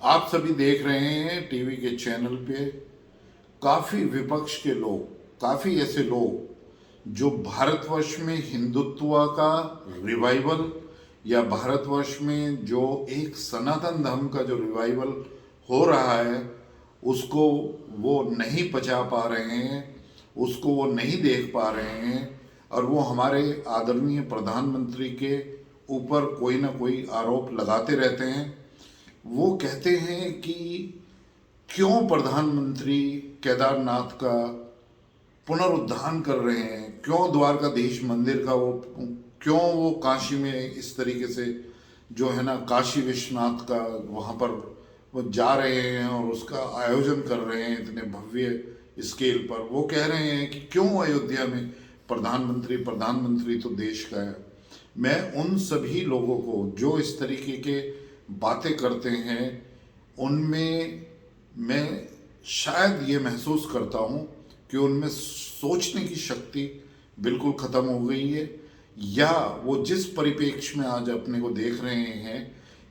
आप सभी देख रहे हैं टीवी के चैनल पे काफ़ी विपक्ष के लोग, काफ़ी ऐसे लोग जो भारतवर्ष में हिंदुत्व का रिवाइवल या भारतवर्ष में जो एक सनातन धर्म का जो रिवाइवल हो रहा है उसको वो नहीं पचा पा रहे हैं, उसको वो नहीं देख पा रहे हैं और वो हमारे आदरणीय प्रधानमंत्री के ऊपर कोई ना कोई आरोप लगाते रहते हैं। वो कहते हैं कि क्यों प्रधानमंत्री केदारनाथ का पुनरुद्धार कर रहे हैं, क्यों द्वारकाधीश मंदिर का वो, क्यों वो काशी में इस तरीके से जो है ना काशी विश्वनाथ का वहाँ पर वो जा रहे हैं और उसका आयोजन कर रहे हैं इतने भव्य स्केल पर। वो कह रहे हैं कि क्यों अयोध्या में प्रधानमंत्री प्रधानमंत्री तो देश का है। मैं उन सभी लोगों को जो इस तरीके के बातें करते हैं उनमें मैं शायद ये महसूस करता हूँ कि उनमें सोचने की शक्ति बिल्कुल ख़त्म हो गई है, या वो जिस परिप्रेक्ष्य में आज अपने को देख रहे हैं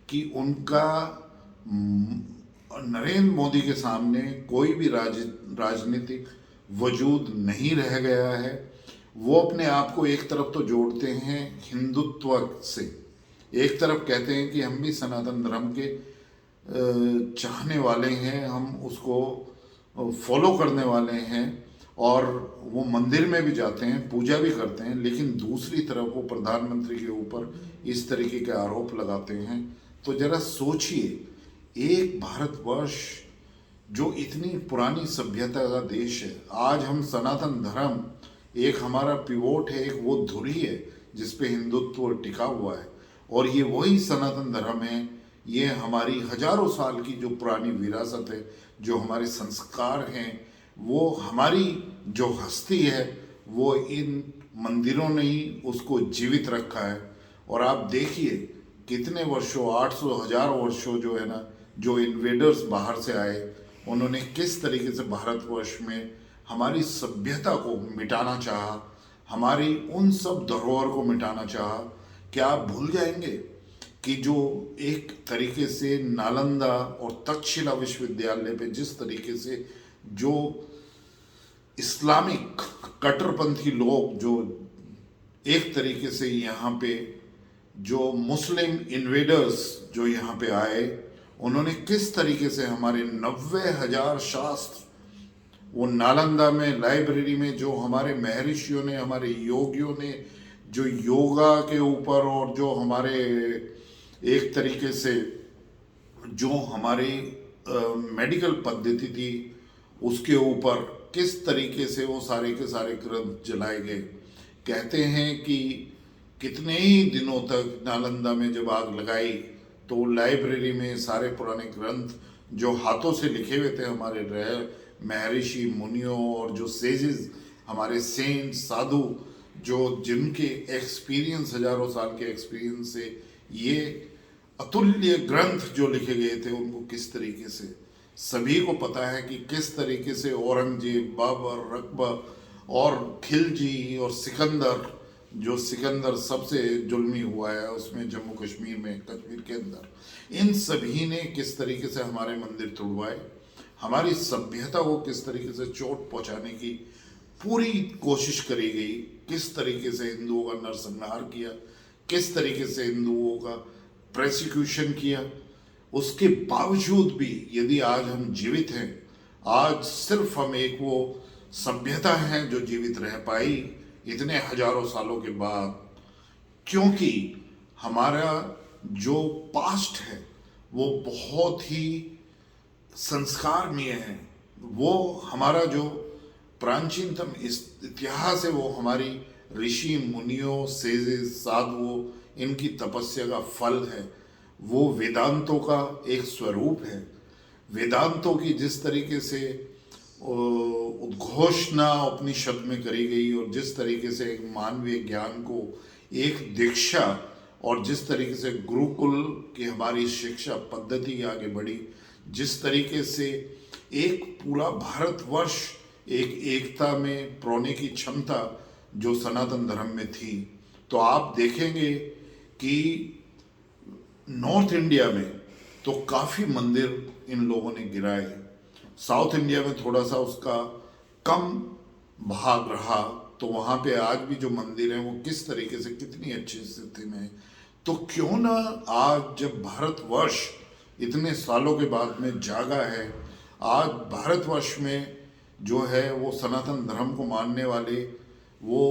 कि उनका नरेंद्र मोदी के सामने कोई भी राजनीतिक वजूद नहीं रह गया है। वो अपने आप को एक तरफ तो जोड़ते हैं हिंदुत्व से, एक तरफ कहते हैं कि हम भी सनातन धर्म के चाहने वाले हैं, हम उसको फॉलो करने वाले हैं और वो मंदिर में भी जाते हैं, पूजा भी करते हैं, लेकिन दूसरी तरफ वो प्रधानमंत्री के ऊपर इस तरीके के आरोप लगाते हैं। तो जरा सोचिए, एक भारतवर्ष जो इतनी पुरानी सभ्यता का देश है, आज हम सनातन धर्म एक हमारा पिवोट है, एक वो धुरी है जिस पे हिंदुत्व टिका हुआ है और ये वही सनातन धर्म है। ये हमारी हजारों साल की जो पुरानी विरासत है, जो हमारे संस्कार हैं, वो हमारी जो हस्ती है वो इन मंदिरों ने ही उसको जीवित रखा है। और आप देखिए कितने वर्षों, 800 हजार वर्षों जो है ना, जो इन्वेडर्स बाहर से आए उन्होंने किस तरीके से भारतवर्ष में हमारी सभ्यता को मिटाना चाहा, हमारी उन सब धरोहर को मिटाना चाहा। क्या आप भूल जाएंगे कि जो एक तरीके से नालंदा और तक्षशिला विश्वविद्यालय पे जिस तरीके से जो इस्लामिक कट्टरपंथी लोग जो एक तरीके से यहाँ पे जो मुस्लिम इन्वेडर्स जो यहाँ पे आए, उन्होंने किस तरीके से हमारे 90,000 शास्त्र वो नालंदा में लाइब्रेरी में जो हमारे महर्षियों ने, हमारे योगियों ने जो योगा के ऊपर और जो हमारे एक तरीके से जो हमारी मेडिकल पद्धति थी उसके ऊपर किस तरीके से वो सारे के सारे ग्रंथ जलाए गए। कहते हैं कि कितने ही दिनों तक नालंदा में जब आग लगाई तो लाइब्रेरी में सारे पुराने ग्रंथ जो हाथों से लिखे हुए थे हमारे महर्षि मुनियों और जो सेजेस, हमारे सेंट साधु, जो जिनके एक्सपीरियंस, हजारों साल के एक्सपीरियंस से ये अतुल्य ग्रंथ जो लिखे गए थे, उनको किस तरीके से सभी को पता है कि किस तरीके से औरंगजेब, बाबर, अकबर और खिलजी और सिकंदर, जो सिकंदर सबसे जुल्मी हुआ है उसमें जम्मू कश्मीर में, कश्मीर के अंदर, इन सभी ने किस तरीके से हमारे मंदिर तोड़वाए, हमारी सभ्यता को किस तरीके से चोट पहुंचाने की पूरी कोशिश करी गई, किस तरीके से हिंदुओं का नरसंहार किया, किस तरीके से हिंदुओं का प्रोसिक्यूशन किया। उसके बावजूद भी यदि आज हम जीवित हैं, आज सिर्फ हम एक वो सभ्यता है जो जीवित रह पाई इतने हजारों सालों के बाद, क्योंकि हमारा जो पास्ट है वो बहुत ही संस्कारमय है। वो हमारा जो प्राचीनतम इतिहास है वो हमारी ऋषि मुनियों, सेजेस, साधुओं, इनकी तपस्या का फल है। वो वेदांतों का एक स्वरूप है। वेदांतों की जिस तरीके से उद्घोषणा उपनिषद में करी गई और जिस तरीके से एक मानवीय ज्ञान को एक दीक्षा और जिस तरीके से गुरुकुल की हमारी शिक्षा पद्धति आगे बढ़ी, जिस तरीके से एक पूरा भारतवर्ष एक एकता में प्रोने की क्षमता जो सनातन धर्म में थी, तो आप देखेंगे कि नॉर्थ इंडिया में तो काफ़ी मंदिर इन लोगों ने गिराए। साउथ इंडिया में थोड़ा सा उसका कम भाग रहा, तो वहाँ पे आज भी जो मंदिर हैं वो किस तरीके से कितनी अच्छी स्थिति में है। तो क्यों ना आज जब भारतवर्ष इतने सालों के बाद में जागा है, आज भारतवर्ष में जो है वो सनातन धर्म को मानने वाले वो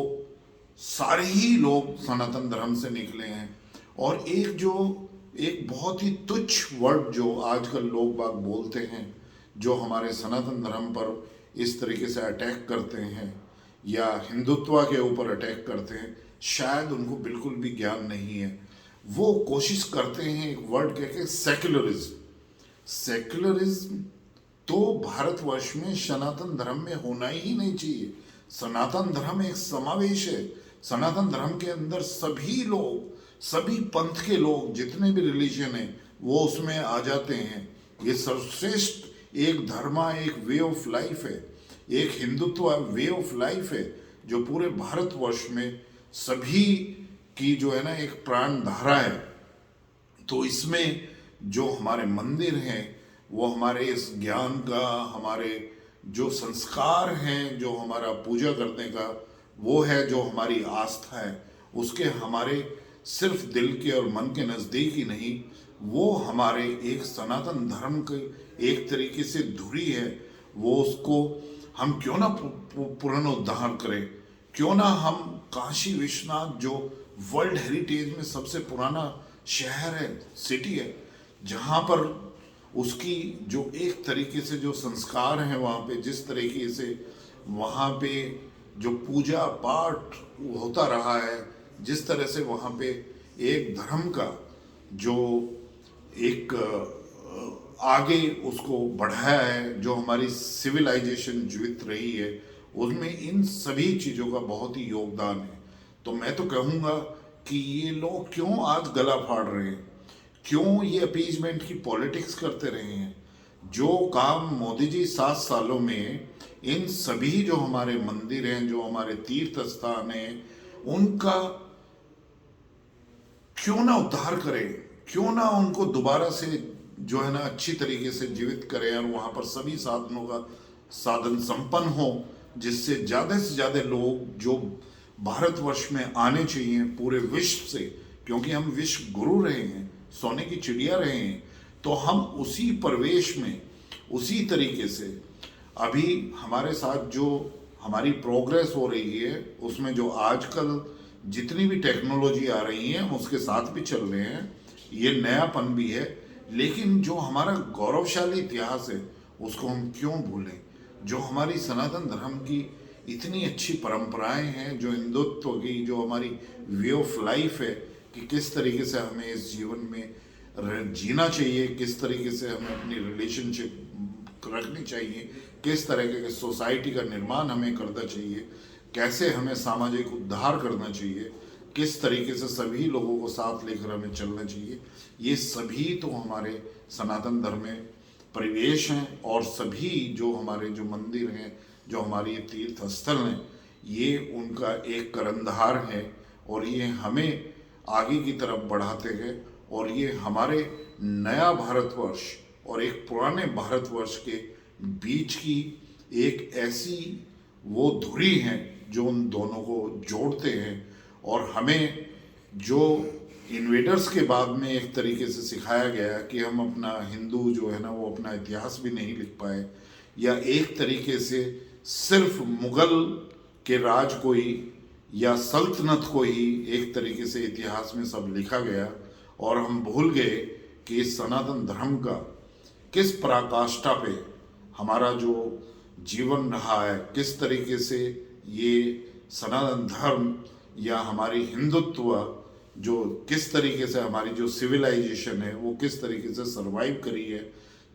सारे ही लोग सनातन धर्म से निकले हैं। और एक बहुत ही तुच्छ वर्ड जो आजकल लोग बाग बोलते हैं, जो हमारे सनातन धर्म पर इस तरीके से अटैक करते हैं या हिंदुत्व के ऊपर अटैक करते हैं, शायद उनको बिल्कुल भी ज्ञान नहीं है। वो कोशिश करते हैं एक वर्ड कह के सेक्युलरिज्म। सेक्युलरिज्म तो भारतवर्ष में सनातन धर्म में होना ही नहीं चाहिए। सनातन धर्म एक समावेश है। सनातन धर्म के अंदर सभी लोग, सभी पंथ के लोग, जितने भी रिलीजन हैं वो उसमें आ जाते हैं। ये सर्वश्रेष्ठ एक धर्म, एक वे ऑफ लाइफ है, एक हिंदुत्व वे ऑफ लाइफ है, जो पूरे भारतवर्ष में सभी की जो है ना एक प्राण धारा है। तो इसमें जो हमारे मंदिर हैं वो हमारे इस ज्ञान का, हमारे जो संस्कार हैं, जो हमारा पूजा करने का वो है, जो हमारी आस्था है, उसके हमारे सिर्फ दिल के और मन के नज़दीक ही नहीं, वो हमारे एक सनातन धर्म के एक तरीके से धुरी है। वो उसको हम क्यों ना पुनरुद्धार करें, क्यों ना हम काशी विश्वनाथ जो वर्ल्ड हेरिटेज में सबसे पुराना शहर है, सिटी है, जहाँ पर उसकी जो एक तरीके से जो संस्कार हैं वहाँ पे, जिस तरीके से वहाँ पे जो पूजा पाठ होता रहा है, जिस तरह से वहाँ पे एक धर्म का जो एक आगे उसको बढ़ाया है, जो हमारी सिविलाइजेशन जीवित रही है, उसमें इन सभी चीज़ों का बहुत ही योगदान है। तो मैं तो कहूँगा कि ये लोग क्यों आज गला फाड़ रहे हैं, क्यों ये अपीजमेंट की पॉलिटिक्स करते रहे हैं। जो काम मोदी जी 7 सालों में इन सभी जो हमारे मंदिर हैं, जो हमारे तीर्थ स्थान हैं, उनका क्यों ना उद्धार करें, क्यों ना उनको दोबारा से जो है ना अच्छी तरीके से जीवित करें और वहाँ पर सभी साधनों का साधन संपन्न हो, जिससे से ज़्यादा लोग जो भारतवर्ष में आने चाहिए पूरे विश्व से, क्योंकि हम विश्व गुरु रहे हैं, सोने की चिड़िया रहे हैं। तो हम उसी परिवेश में, उसी तरीके से अभी हमारे साथ जो हमारी प्रोग्रेस हो रही है, उसमें जो आजकल जितनी भी टेक्नोलॉजी आ रही है हम उसके साथ भी चल रहे हैं, ये नयापन भी है। लेकिन जो हमारा गौरवशाली इतिहास है उसको हम क्यों भूलें। जो हमारी सनातन धर्म की इतनी अच्छी परंपराएं हैं, जो हिंदुत्व की जो हमारी वे ऑफ लाइफ है कि किस तरीके से हमें इस जीवन में जीना चाहिए, किस तरीके से हमें अपनी रिलेशनशिप रखनी चाहिए, किस तरीके की सोसाइटी का निर्माण हमें करना चाहिए, कैसे हमें सामाजिक उद्धार करना चाहिए, किस तरीके से सभी लोगों को साथ लेकर हमें चलना चाहिए, ये सभी तो हमारे सनातन धर्म में परिवेश हैं। और सभी जो हमारे जो मंदिर हैं, जो हमारी तीर्थ स्थल हैं, ये उनका एक करंधार है और ये हमें आगे की तरफ बढ़ाते हैं। और ये हमारे नया भारतवर्ष और एक पुराने भारतवर्ष के बीच की एक ऐसी वो धुरी हैं जो उन दोनों को जोड़ते हैं। और हमें जो इन्वेडर्स के बाद में एक तरीके से सिखाया गया कि हम अपना हिंदू जो है ना वो अपना इतिहास भी नहीं लिख पाए, या एक तरीके से सिर्फ मुगल के राज को ही या सल्तनत को ही एक तरीके से इतिहास में सब लिखा गया, और हम भूल गए कि इस सनातन धर्म का किस पराकाष्ठा पे हमारा जो जीवन रहा है, किस तरीके से ये सनातन धर्म या हमारी हिंदुत्व जो किस तरीके से हमारी जो सिविलाइजेशन है वो किस तरीके से सरवाइव करी है।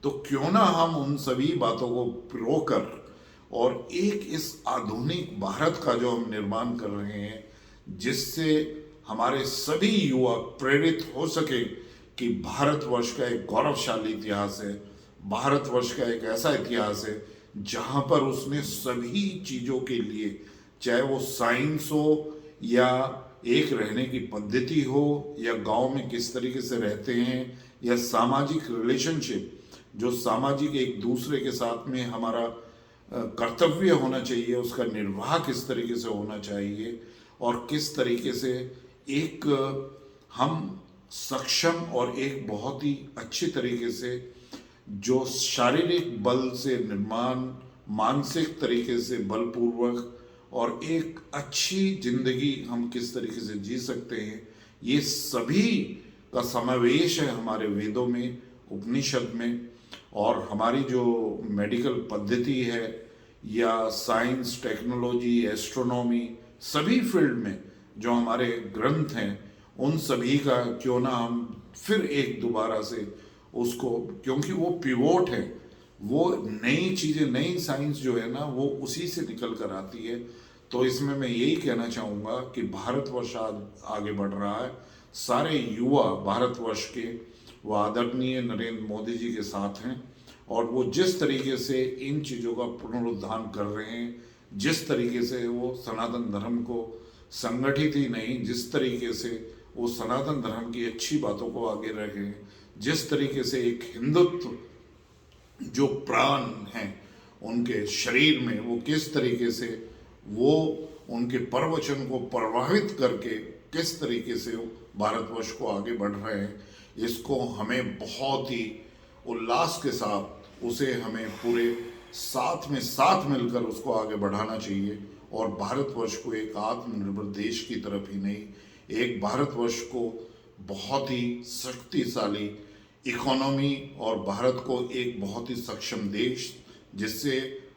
तो क्यों ना हम उन सभी बातों को पिरोकर और एक इस आधुनिक भारत का जो हम निर्माण कर रहे हैं, जिससे हमारे सभी युवा प्रेरित हो सके कि भारतवर्ष का एक गौरवशाली इतिहास है, भारतवर्ष का एक ऐसा इतिहास है जहाँ पर उसने सभी चीज़ों के लिए, चाहे वो साइंस हो या एक रहने की पद्धति हो, या गांव में किस तरीके से रहते हैं, या सामाजिक रिलेशनशिप, जो सामाजिक एक दूसरे के साथ में हमारा कर्तव्य होना चाहिए, उसका निर्वाह किस तरीके से होना चाहिए और किस तरीके से एक हम सक्षम और एक बहुत ही अच्छी तरीके से जो शारीरिक बल से निर्माण, मानसिक तरीके से बलपूर्वक और एक अच्छी जिंदगी हम किस तरीके से जी सकते हैं, ये सभी का समावेश है हमारे वेदों में, उपनिषद में। और हमारी जो मेडिकल पद्धति है या साइंस, टेक्नोलॉजी, एस्ट्रोनॉमी, सभी फील्ड में जो हमारे ग्रंथ हैं, उन सभी का क्यों ना हम फिर एक दोबारा से उसको, क्योंकि वो पिवोट है, वो नई चीज़ें, नई साइंस जो है ना वो उसी से निकल कर आती है। तो इसमें मैं यही कहना चाहूँगा कि भारतवर्ष आज आगे बढ़ रहा है, सारे युवा भारतवर्ष के वो आदरणीय नरेंद्र मोदी जी के साथ हैं और वो जिस तरीके से इन चीज़ों का पुनरुद्धार कर रहे हैं, जिस तरीके से वो सनातन धर्म को संगठित ही नहीं, जिस तरीके से वो सनातन धर्म की अच्छी बातों को आगे रखे हैं, जिस तरीके से एक हिंदुत्व जो प्राण हैं उनके शरीर में, वो किस तरीके से वो उनके प्रवचन को प्रभावित करके किस तरीके से भारतवर्ष को आगे बढ़ रहे हैं, इसको हमें बहुत ही उल्लास के साथ उसे हमें पूरे साथ मिलकर उसको आगे बढ़ाना चाहिए और भारतवर्ष को एक आत्मनिर्भर देश की तरफ ही नहीं, एक भारतवर्ष को बहुत ही शक्तिशाली इकोनॉमी और भारत को एक बहुत ही सक्षम देश, जिससे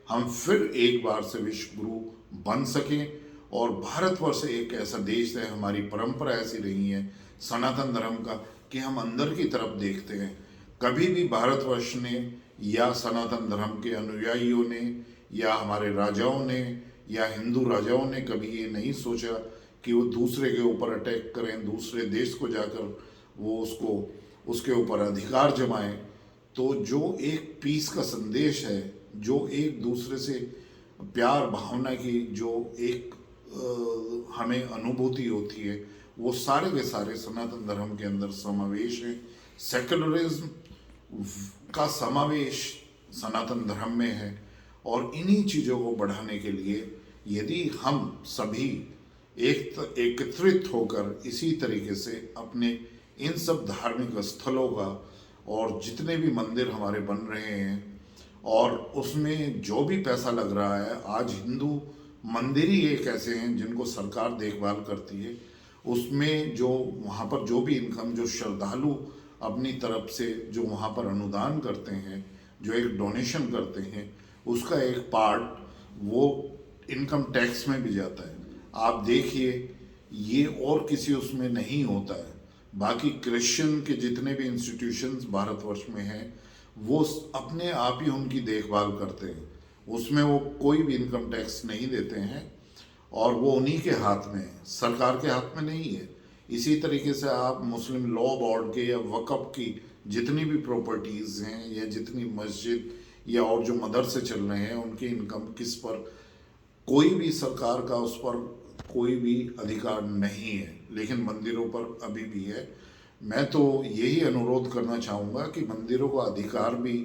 हम फिर एक बार से विश्व गुरु बन सकें। और भारतवर्ष एक ऐसा देश है, हमारी परंपरा ऐसी रही है सनातन धर्म का कि हम अंदर की तरफ देखते हैं। कभी भी भारतवर्ष ने या सनातन धर्म के अनुयायियों ने या हमारे राजाओं ने या हिंदू राजाओं ने कभी ये नहीं सोचा कि वो दूसरे के ऊपर अटैक करें, दूसरे देश को जाकर वो उसके ऊपर अधिकार जमाएं। तो जो एक पीस का संदेश है, जो एक दूसरे से प्यार भावना की जो एक हमें अनुभूति होती है, वो सारे के सारे सनातन धर्म के अंदर समावेश है। सेक्युलरिज्म का समावेश सनातन धर्म में है और इन्हीं चीज़ों को बढ़ाने के लिए यदि हम सभी एकत्रित होकर इसी तरीके से अपने इन सब धार्मिक स्थलों का और जितने भी मंदिर हमारे बन रहे हैं और उसमें जो भी पैसा लग रहा है, आज हिंदू मंदिर ही एक ऐसे हैं जिनको सरकार देखभाल करती है, उसमें जो वहाँ पर जो भी इनकम जो श्रद्धालु अपनी तरफ से जो वहाँ पर अनुदान करते हैं, जो एक डोनेशन करते हैं, उसका एक पार्ट वो इनकम टैक्स में भी जाता है। आप देखिए ये और किसी उसमें नहीं होता है। बाकी क्रिश्चियन के जितने भी इंस्टीट्यूशंस भारतवर्ष में हैं, वो अपने आप ही उनकी देखभाल करते हैं, उसमें वो कोई भी इनकम टैक्स नहीं देते हैं और वो उन्हीं के हाथ में है, सरकार के हाथ में नहीं है। इसी तरीके से आप मुस्लिम लॉ बोर्ड के या वक़्फ़ की जितनी भी प्रॉपर्टीज़ हैं या जितनी मस्जिद या और जो मदरसे चल रहे हैं, उनकी इनकम किस पर कोई भी सरकार का उस पर कोई भी अधिकार नहीं है, लेकिन मंदिरों पर अभी भी है। मैं तो यही अनुरोध करना चाहूँगा कि मंदिरों का अधिकार भी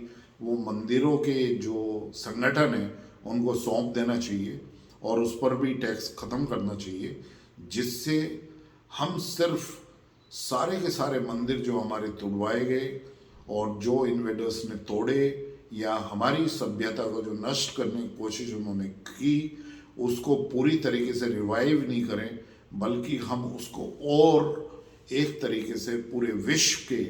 वो मंदिरों के जो संगठन हैं उनको सौंप देना चाहिए और उस पर भी टैक्स ख़त्म करना चाहिए, जिससे हम सिर्फ सारे के सारे मंदिर जो हमारे तुड़वाए गए और जो इन्वेडर्स ने तोड़े या हमारी सभ्यता को जो नष्ट करने की कोशिश उन्होंने की, उसको पूरी तरीके से रिवाइव नहीं करें, बल्कि हम उसको और एक तरीके से पूरे विश्व के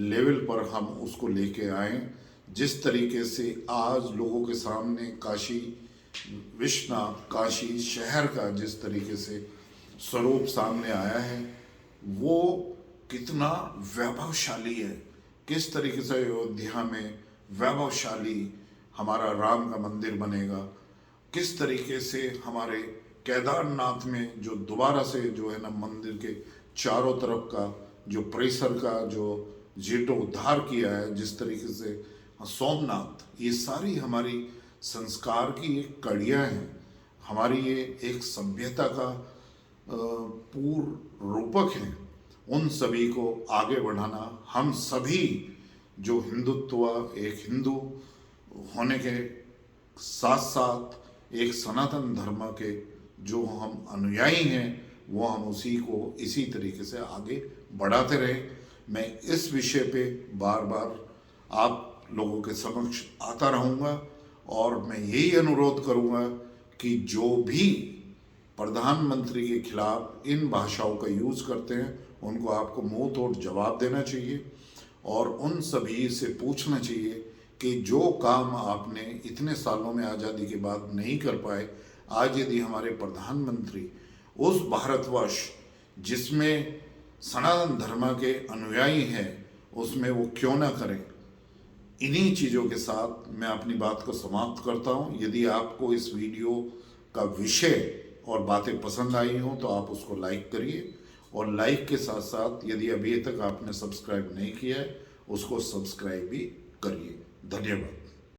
लेवल पर हम उसको लेके आएं। जिस तरीके से आज लोगों के सामने काशी विश्वनाथ, काशी शहर का जिस तरीके से स्वरूप सामने आया है, वो कितना वैभवशाली है, किस तरीके से अयोध्या में वैभवशाली हमारा राम का मंदिर बनेगा, किस तरीके से हमारे केदारनाथ में जो दोबारा से जो है ना मंदिर के चारों तरफ का जो परिसर का जो जीर्णोद्धार किया है, जिस तरीके से सोमनाथ, ये सारी हमारी संस्कार की एक कड़ियाँ हैं, हमारी ये एक सभ्यता का पूर्ण रूपक हैं। उन सभी को आगे बढ़ाना, हम सभी जो हिंदुत्व, एक हिंदू होने के साथ साथ एक सनातन धर्म के जो हम अनुयायी हैं, वो हम उसी को इसी तरीके से आगे बढ़ाते रहें। मैं इस विषय पे बार बार आप लोगों के समक्ष आता रहूँगा और मैं यही अनुरोध करूँगा कि जो भी प्रधानमंत्री के खिलाफ इन भाषाओं का यूज़ करते हैं उनको आपको मुंह तोड़ जवाब देना चाहिए और उन सभी से पूछना चाहिए कि जो काम आपने इतने सालों में आज़ादी के बाद नहीं कर पाए, आज यदि हमारे प्रधानमंत्री उस भारतवर्ष जिसमें सनातन धर्म के अनुयायी हैं उसमें वो क्यों ना करें। इन्हीं चीज़ों के साथ मैं अपनी बात को समाप्त करता हूँ। यदि आपको इस वीडियो का विषय और बातें पसंद आई हों तो आप उसको लाइक करिए और लाइक के साथ साथ यदि अभी तक आपने सब्सक्राइब नहीं किया है उसको सब्सक्राइब भी करिए। धन्यवाद।